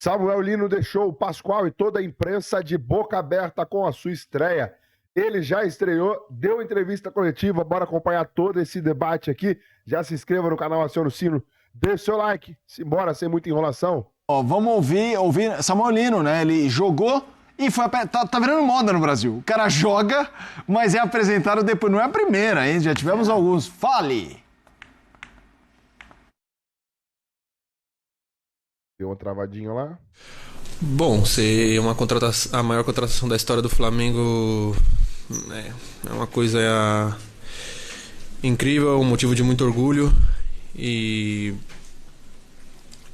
Samuel Lino deixou o Pascoal e toda a imprensa de boca aberta com a sua estreia. Ele já estreou, deu entrevista coletiva, bora acompanhar todo esse debate aqui. Já se inscreva no canal, aciona o sino, deixe seu like, simbora, sem muita enrolação. Vamos ouvir Samuel Lino, né? Ele jogou e foi tá virando moda no Brasil. O cara joga, mas é apresentado depois. Não é a primeira, hein? Já tivemos alguns. Fale! Deu uma travadinha lá. Bom, ser a maior contratação da história do Flamengo é uma coisa incrível, um motivo de muito orgulho. E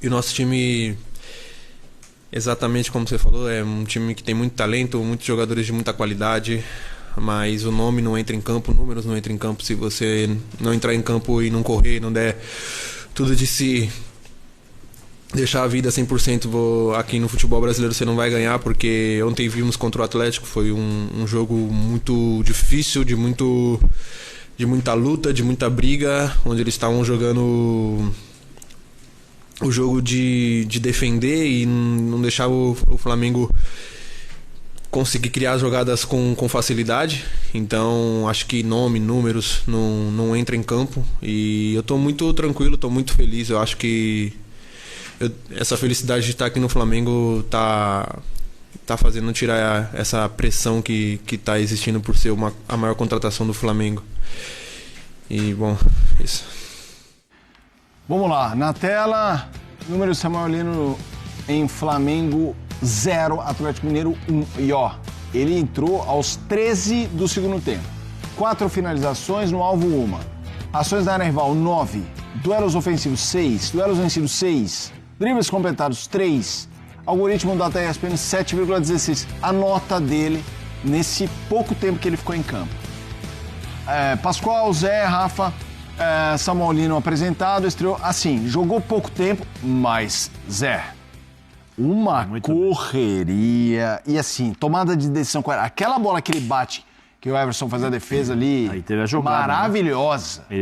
o nosso time, exatamente como você falou, é um time que tem muito talento, muitos jogadores de muita qualidade, mas o nome não entra em campo, números não entram em campo se você não entrar em campo e não correr, não der tudo de si, deixar a vida 100% aqui no futebol brasileiro, você não vai ganhar, porque ontem vimos contra o Atlético, foi um jogo muito difícil, de muita luta, de muita briga, onde eles estavam jogando o jogo de defender e não deixar o Flamengo conseguir criar jogadas com facilidade. Então acho que números não entram em campo, e eu estou muito tranquilo, estou muito feliz. Eu acho que essa felicidade de estar aqui no Flamengo tá fazendo tirar essa pressão que está existindo por ser a maior contratação do Flamengo. E, bom, isso. Vamos lá, na tela, número Samuel Lino em Flamengo 0, Atlético Mineiro 1. E ó, ele entrou aos 13 do segundo tempo. 4 finalizações, no alvo 1. Ações da área rival 9. Duelos ofensivos 6. Duelos vencidos 6. Dribles completados 3. Algoritmo da ESPN 7,16. A nota dele nesse pouco tempo que ele ficou em campo. Pascoal, Zé, Rafa, Samuel Lino apresentado, estreou assim, jogou pouco tempo, mas Zé, uma correria e assim, tomada de decisão, aquela bola que ele bate, que o Everson faz a defesa ali, aí teve a jogada, maravilhosa. Né?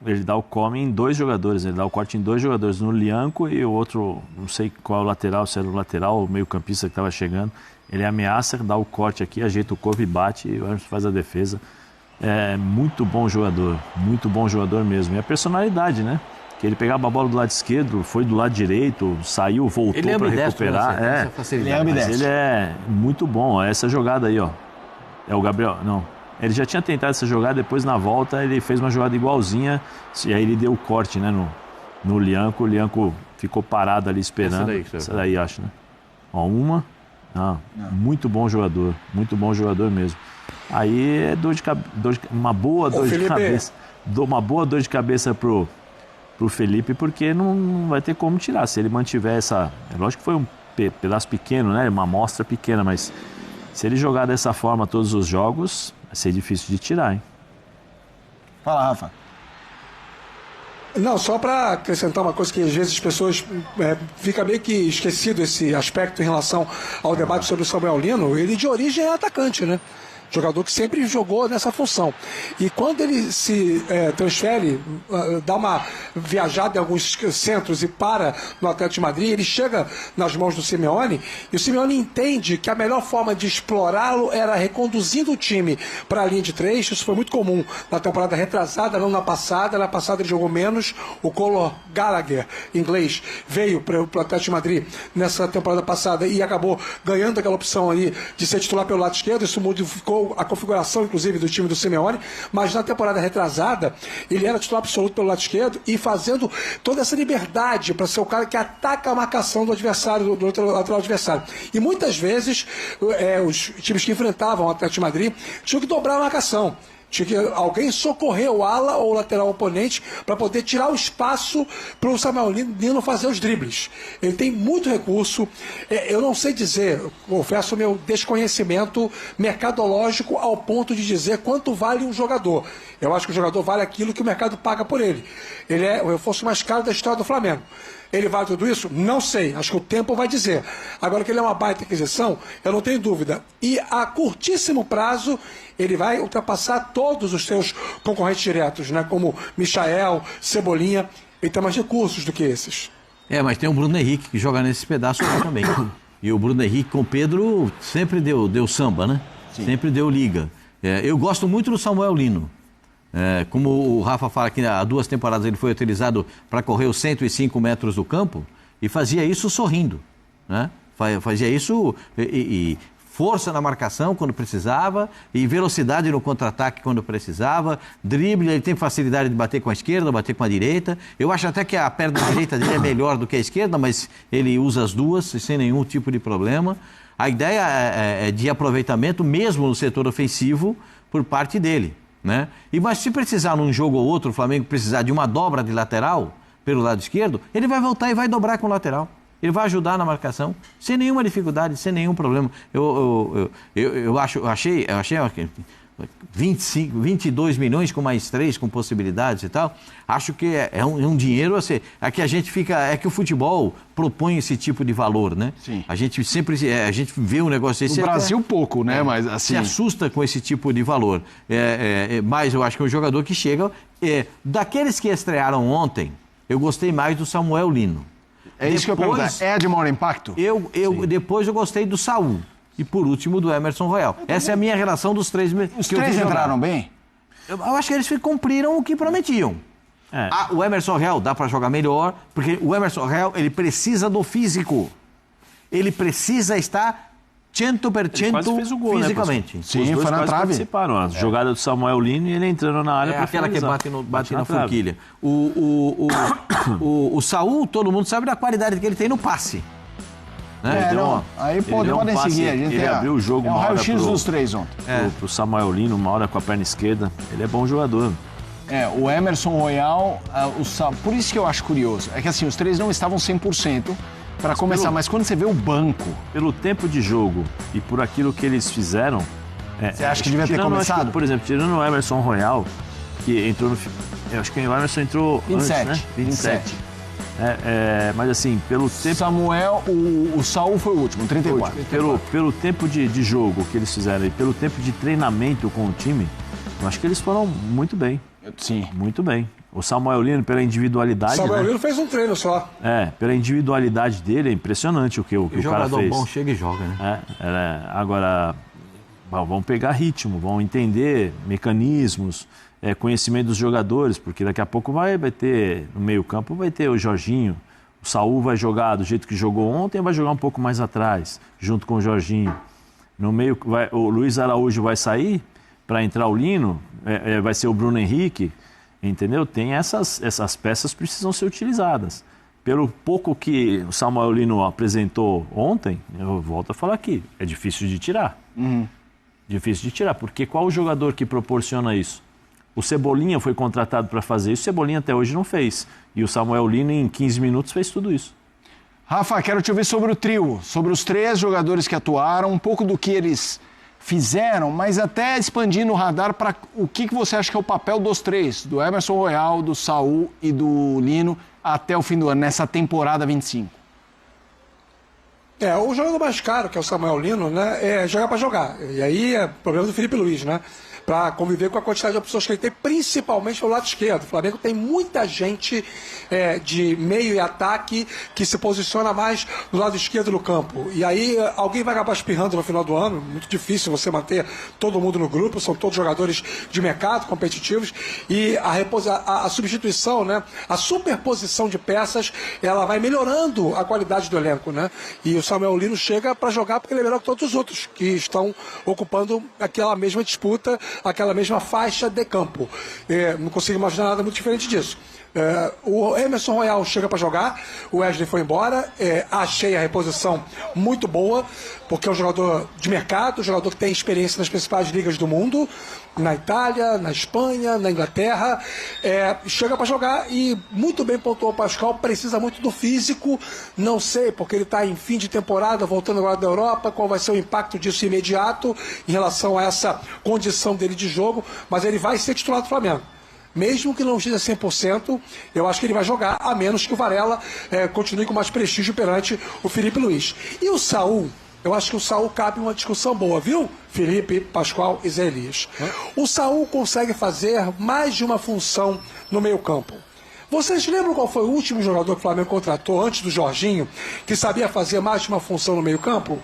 Ele dá o come em 2 jogadores, ele dá o corte em 2 jogadores, no Lianco e o outro, não sei qual é o lateral, se era o lateral ou o meio campista que estava chegando, ele ameaça, dá o corte aqui, ajeita o corpo e bate, e o Everson faz a defesa. É muito bom jogador mesmo. E a personalidade, né? Que ele pegava a bola do lado esquerdo, foi do lado direito, saiu, voltou para recuperar. Ele é ambidestro. Ele é muito bom. Essa jogada aí, ó. É o Gabriel? Não. Ele já tinha tentado essa jogada, depois na volta ele fez uma jogada igualzinha, e aí ele deu o corte, né, no Lianco. O Lianco ficou parado ali esperando. Essa daí, acho, né? Ó, uma. Muito bom jogador mesmo. Aí é uma boa dor de cabeça. Uma boa dor de cabeça pro Felipe, porque não vai ter como tirar. Se ele mantiver essa... Lógico que foi um pedaço pequeno, né? Uma amostra pequena, mas se ele jogar dessa forma todos os jogos, vai ser difícil de tirar, hein? Fala, Rafa. Não, só para acrescentar uma coisa que às vezes as pessoas fica meio que esquecido esse aspecto em relação ao debate sobre o Samuel Lino. Ele de origem é atacante, né? Jogador que sempre jogou nessa função. E quando ele se transfere, dá uma viajada em alguns centros e para no Atlético de Madrid, ele chega nas mãos do Simeone, e o Simeone entende que a melhor forma de explorá-lo era reconduzindo o time para a linha de 3. Isso foi muito comum na temporada retrasada, não na passada. Na passada ele jogou menos. O Conor Gallagher, inglês, veio para o Atlético de Madrid nessa temporada passada e acabou ganhando aquela opção ali de ser titular pelo lado esquerdo. Isso modificou a configuração, inclusive, do time do Simeone, mas na temporada retrasada, ele era titular absoluto pelo lado esquerdo e fazendo toda essa liberdade para ser o cara que ataca a marcação do adversário, do outro lateral adversário. E muitas vezes, os times que enfrentavam o Atlético de Madrid tinham que dobrar a marcação. Tinha que alguém socorrer o ala ou o lateral oponente para poder tirar o espaço para o Samuel Lino fazer os dribles. Ele tem muito recurso. Eu não sei dizer, confesso meu desconhecimento mercadológico ao ponto de dizer quanto vale um jogador. Eu acho que o jogador vale aquilo que o mercado paga por ele. Ele é o reforço mais caro da história do Flamengo. Ele vale tudo isso? Não sei. Acho que o tempo vai dizer. Agora que ele é uma baita aquisição, eu não tenho dúvida. E a curtíssimo prazo, ele vai ultrapassar todos os seus concorrentes diretos, né? Como Michael, Cebolinha. Ele tem mais recursos do que esses. Mas tem o Bruno Henrique que joga nesse pedaço lá também. E o Bruno Henrique com o Pedro sempre deu samba, né? Sim. Sempre deu liga. Eu gosto muito do Samuel Lino. Como o Rafa fala que há 2 temporadas ele foi utilizado para correr os 105 metros do campo e fazia isso sorrindo, né? Fazia isso e força na marcação quando precisava e velocidade no contra-ataque quando precisava, drible, ele tem facilidade de bater com a esquerda, bater com a direita. Eu acho até que a perna direita dele é melhor do que a esquerda, mas ele usa as duas sem nenhum tipo de problema. A ideia é de aproveitamento mesmo no setor ofensivo por parte dele, né? Mas se precisar num jogo ou outro, o Flamengo precisar de uma dobra de lateral pelo lado esquerdo, ele vai voltar e vai dobrar com o lateral. Ele vai ajudar na marcação, sem nenhuma dificuldade, sem nenhum problema. Eu achei 22 milhões com mais 3, com possibilidades e tal. Acho que é um dinheiro assim, que a gente fica. É que o futebol propõe esse tipo de valor, né? Sim. A gente sempre vê um negócio desse. No Brasil, pouco, né? Mas assim. Se assusta com esse tipo de valor. Mas eu acho que é um jogador que chega. Daqueles que estrearam ontem, eu gostei mais do Samuel Lino. Isso que eu perguntar. É de maior impacto? Depois eu gostei do Saul. E por último do Emerson Royal. Essa é a minha relação dos 3. Os 3 entraram bem? Eu acho que eles cumpriram o que prometiam. O Emerson Royal dá para jogar melhor, porque o Emerson Royal ele precisa do físico. Ele precisa estar 100% fez o gol, fisicamente. Né, sim, foi na trave. Participaram. A jogada do Samuel Lino e ele entrando na área para aquela que bate na forquilha. O Saul, todo mundo sabe da qualidade que ele tem no passe. Né? Aí podem seguir. Ele abriu o jogo uma hora raio-x dos 3 ontem. Pro Samuel Lino, uma hora com a perna esquerda. Ele é bom jogador. O Emerson Royal, por isso que eu acho curioso. É que assim, os 3 não estavam 100%. Para começar, mas quando você vê o banco... Pelo tempo de jogo e por aquilo que eles fizeram... Você acha que devia ter começado? Por exemplo, tirando o Emerson Royal, que entrou no... Eu acho que o Emerson entrou 27, antes, né? 27. Mas assim, pelo tempo... Samuel, o Saul foi o último, 34. Pelo tempo de jogo que eles fizeram e pelo tempo de treinamento com o time, eu acho que eles foram muito bem. Sim. Muito bem. O Samuel Lino, pela individualidade... Samuel Lino fez um treino só. Pela individualidade dele, é impressionante o que o cara fez. O jogador bom chega e joga, né? Agora, vão pegar ritmo, vão entender mecanismos, conhecimento dos jogadores, porque daqui a pouco vai ter, no meio-campo, vai ter o Jorginho. O Saul vai jogar do jeito que jogou ontem, vai jogar um pouco mais atrás, junto com o Jorginho. No meio, o Luiz Araújo vai sair para entrar o Lino, vai ser o Bruno Henrique. Entendeu? Tem essas peças que precisam ser utilizadas. Pelo pouco que o Samuel Lino apresentou ontem, eu volto a falar aqui, é difícil de tirar. Difícil de tirar, porque qual o jogador que proporciona isso? O Cebolinha foi contratado para fazer isso, o Cebolinha até hoje não fez. E o Samuel Lino, em 15 minutos, fez tudo isso. Rafa, quero te ouvir sobre o trio, sobre os 3 jogadores que atuaram, um pouco do que eles fizeram, mas até expandindo o radar para o que você acha que é o papel dos 3, do Emerson Royal, do Saul e do Lino, até o fim do ano, nessa temporada 25. O jogador mais caro, que é o Samuel Lino, né, é jogar para jogar. E aí é problema do Felipe Luiz, né? Para conviver com a quantidade de opções que ele tem, principalmente pelo lado esquerdo. O Flamengo tem muita gente de meio e ataque que se posiciona mais do lado esquerdo do campo. E aí alguém vai acabar espirrando no final do ano. Muito difícil você manter todo mundo no grupo, são todos jogadores de mercado, competitivos. E a substituição, né, a superposição de peças, ela vai melhorando a qualidade do elenco, né? E o Samuel Lino chega para jogar porque ele é melhor que todos os outros que estão ocupando aquela mesma disputa, aquela mesma faixa de campo. Não consigo imaginar nada muito diferente disso. O Emerson Royal chega para jogar, o Wesley foi embora, achei a reposição muito boa, porque é um jogador de mercado, um jogador que tem experiência nas principais ligas do mundo, na Itália, na Espanha, na Inglaterra, chega para jogar e muito bem pontuou o Pascoal, precisa muito do físico, não sei, porque ele está em fim de temporada, voltando agora da Europa, qual vai ser o impacto disso imediato em relação a essa condição dele de jogo, mas ele vai ser titular do Flamengo. Mesmo que não esteja 100%, eu acho que ele vai jogar, a menos que o Varela continue com mais prestígio perante o Felipe Luiz. E o Saul, eu acho que o Saul cabe uma discussão boa, viu? Felipe, Pascoal e Zé Elias. O Saul consegue fazer mais de uma função no meio-campo. Vocês lembram qual foi o último jogador que o Flamengo contratou antes do Jorginho, que sabia fazer mais de uma função no meio-campo?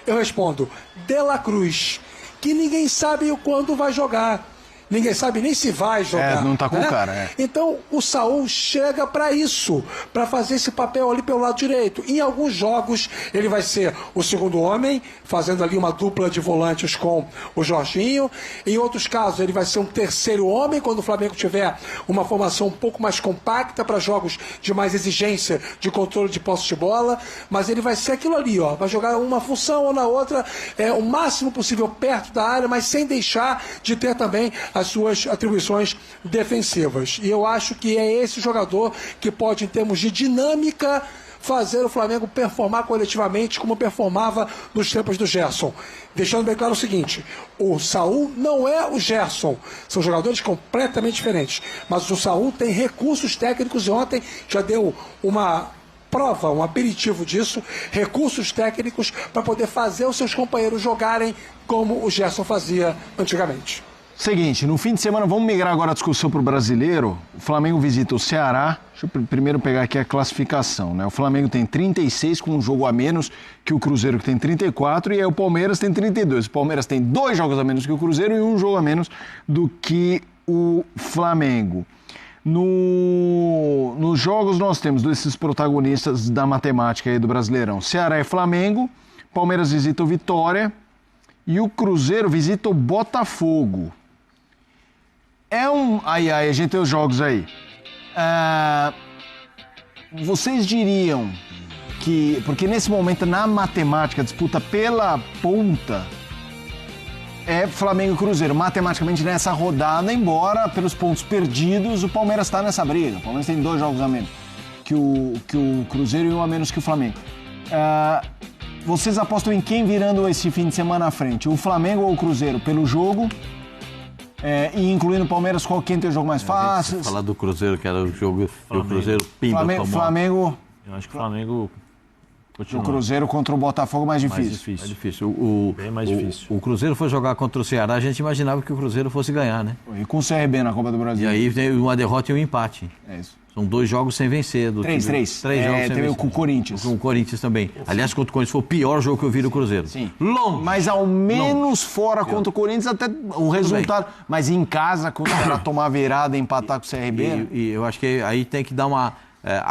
Eu respondo, De La Cruz, que ninguém sabe quando vai jogar. Ninguém sabe nem se vai jogar. Não tá com né? o cara, Então, o Saul chega para isso, para fazer esse papel ali pelo lado direito. Em alguns jogos, ele vai ser o segundo homem, fazendo ali uma dupla de volantes com o Jorginho. Em outros casos, ele vai ser um terceiro homem, quando o Flamengo tiver uma formação um pouco mais compacta para jogos de mais exigência, de controle de posse de bola. Mas ele vai ser aquilo ali, ó, vai jogar uma função ou na outra, o máximo possível perto da área, mas sem deixar de ter também as suas atribuições defensivas. E eu acho que é esse jogador que pode, em termos de dinâmica, fazer o Flamengo performar coletivamente como performava nos tempos do Gerson. Deixando bem claro o seguinte, o Saul não é o Gerson, são jogadores completamente diferentes, mas o Saul tem recursos técnicos e ontem já deu uma prova, um aperitivo disso, recursos técnicos para poder fazer os seus companheiros jogarem como o Gerson fazia antigamente. Seguinte, no fim de semana, vamos migrar agora a discussão para o brasileiro. O Flamengo visita o Ceará. Deixa eu primeiro pegar aqui a classificação, né? O Flamengo tem 36 com um jogo a menos que o Cruzeiro, que tem 34, e aí o Palmeiras tem 32. O Palmeiras tem 2 jogos a menos que o Cruzeiro e 1 jogo a menos do que o Flamengo. Nos jogos nós temos desses protagonistas da matemática aí do Brasileirão. Ceará e Flamengo, Palmeiras visita o Vitória e o Cruzeiro visita o Botafogo. Aí, a gente tem os jogos aí. Vocês diriam que... Porque nesse momento, na matemática, a disputa pela ponta é Flamengo e Cruzeiro. Matematicamente, nessa rodada, embora pelos pontos perdidos, o Palmeiras está nessa briga. O Palmeiras tem 2 jogos a menos que o Cruzeiro e 1 a menos que o Flamengo. Vocês apostam em quem virando esse fim de semana à frente? O Flamengo ou o Cruzeiro? Pelo jogo... e incluindo o Palmeiras, quem tem o jogo mais fácil? Falar do Cruzeiro, que era o jogo que o Cruzeiro pimba. Flamengo... Eu acho que o Flamengo continua. O Cruzeiro contra o Botafogo mais difícil. Mais difícil. Bem mais difícil. O Cruzeiro foi jogar contra o Ceará, a gente imaginava que o Cruzeiro fosse ganhar, né? E com o CRB na Copa do Brasil. E aí tem uma derrota e um empate. É isso. São 2 jogos sem vencer. 3 jogos sem vencer. Com o Corinthians. Com o Corinthians também. Aliás, contra o Corinthians foi o pior jogo que eu vi do Cruzeiro. Sim. Longe. Mas ao menos fora contra o Corinthians, até o resultado. Mas em casa, quando o cara tomar virada e empatar com o CRB... E eu acho que aí tem que dar uma...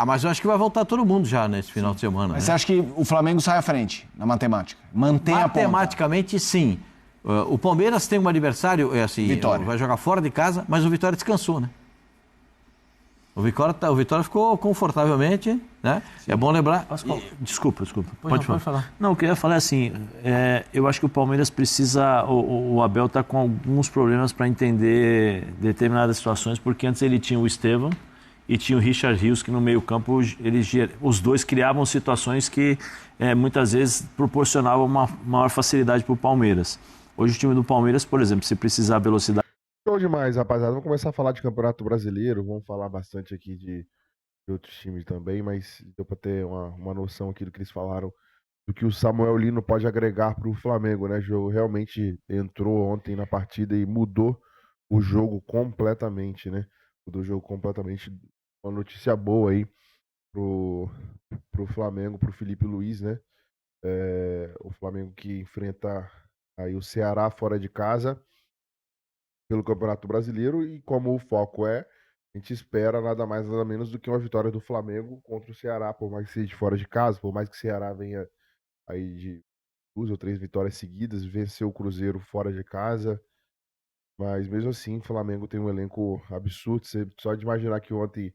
mas eu acho que vai voltar todo mundo já nesse final de semana. Mas né? você acha que o Flamengo sai à frente na matemática? Mantém a ponta? Matematicamente, sim. O Palmeiras tem um adversário, Vitória. Vai jogar fora de casa, mas o Vitória descansou, né? O Vitória ficou confortavelmente, né? É bom lembrar... Desculpa. Pode falar. Não, eu queria falar assim, eu acho que o Palmeiras precisa... O Abel está com alguns problemas para entender determinadas situações, porque antes ele tinha o Estevão e tinha o Richard Rios, que no meio-campo os dois criavam situações que muitas vezes proporcionavam uma maior facilidade para o Palmeiras. Hoje o time do Palmeiras, por exemplo, se precisar velocidade... Show demais, rapaziada. Vamos começar a falar de Campeonato Brasileiro. Vamos falar bastante aqui de outros times também, mas deu para ter uma noção aqui do que eles falaram, do que o Samuel Lino pode agregar para o Flamengo, né? O jogo realmente entrou ontem na partida e mudou o jogo completamente, né? Mudou o jogo completamente. Uma notícia boa aí pro Flamengo, pro Felipe Luiz, né? O Flamengo que enfrenta aí o Ceará fora de casa pelo Campeonato Brasileiro, e como o foco a gente espera nada mais nada menos do que uma vitória do Flamengo contra o Ceará, por mais que seja de fora de casa, por mais que o Ceará venha aí de 2 ou 3 vitórias seguidas, venceu o Cruzeiro fora de casa, mas mesmo assim o Flamengo tem um elenco absurdo. Só de imaginar que ontem,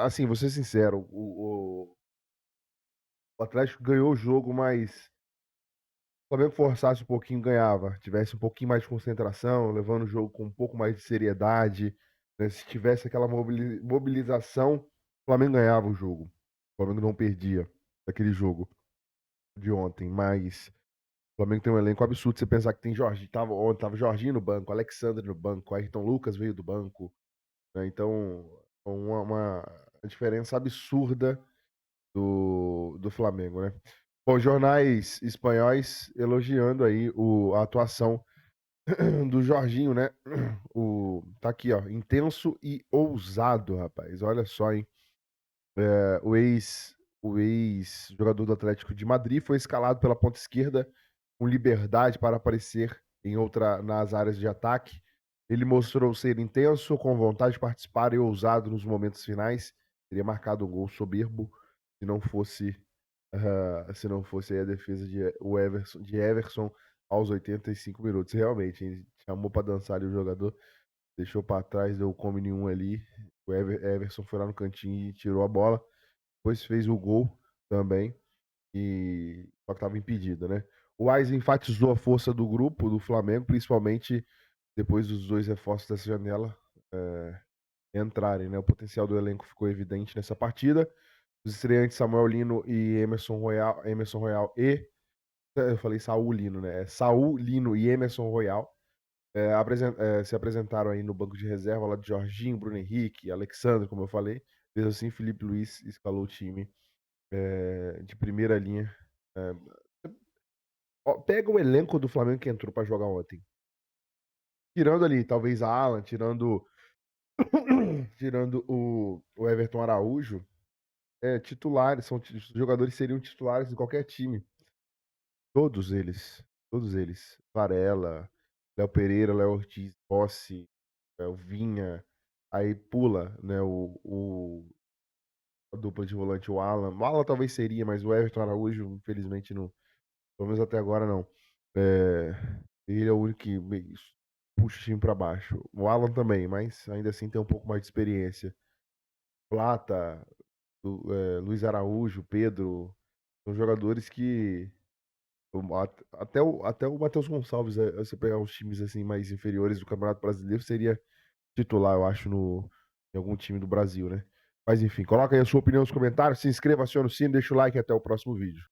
assim, vou ser sincero, o Atlético ganhou o jogo, mas o Flamengo forçasse um pouquinho, ganhava. Tivesse um pouquinho mais de concentração, levando o jogo com um pouco mais de seriedade, né? Se tivesse aquela mobilização, o Flamengo ganhava o jogo. O Flamengo não perdia daquele jogo de ontem, mas o Flamengo tem um elenco absurdo. Você pensar que tem Jorge, ontem tava Jorginho no banco, Alexandre no banco, Ayrton Lucas veio do banco, né? Então, uma diferença absurda do Flamengo, né? Bom, jornais espanhóis elogiando aí a atuação do Jorginho, né? Tá aqui, ó. Intenso e ousado, rapaz. Olha só, hein? O ex-jogador do Atlético de Madrid foi escalado pela ponta esquerda com liberdade para aparecer nas áreas de ataque. Ele mostrou ser intenso, com vontade de participar e ousado nos momentos finais. Teria marcado um gol soberbo se não fosse aí a defesa de Everson aos 85 minutos. Realmente, hein? Chamou para dançar ali o jogador, deixou para trás, deu come nenhum ali. O Everson foi lá no cantinho e tirou a bola. Depois fez o gol também, só que estava impedido, né? O Wise enfatizou a força do grupo do Flamengo, principalmente depois dos 2 reforços dessa janela entrarem, né? O potencial do elenco ficou evidente nessa partida. Os estreantes Samuel Lino e Emerson Royal eu falei Saul Lino, né? Saul Lino e Emerson Royal se apresentaram aí no banco de reserva lá de Jorginho, Bruno Henrique, Alexandre, como eu falei. Mesmo assim, Felipe Luiz escalou o time de primeira linha. Pega o elenco do Flamengo que entrou para jogar ontem. Tirando ali, talvez a Alan, tirando o Everton Araújo, titulares, os jogadores seriam titulares de qualquer time. Todos eles. Todos eles. Varela, Léo Pereira, Léo Ortiz, Rossi, o Vinha. Aí pula, né, a dupla de volante, o Alan. O Alan talvez seria, mas o Everton Araújo, infelizmente, não. Pelo menos até agora, não. Ele é o único que puxa o time pra baixo. O Alan também, mas ainda assim tem um pouco mais de experiência. Plata, Luiz Araújo, Pedro, são jogadores que até o Matheus Gonçalves, você pegar os times assim mais inferiores do Campeonato Brasileiro, seria titular, eu acho, em algum time do Brasil, né? Mas enfim, coloca aí a sua opinião nos comentários, se inscreva, aciona o sino, deixa o like e até o próximo vídeo.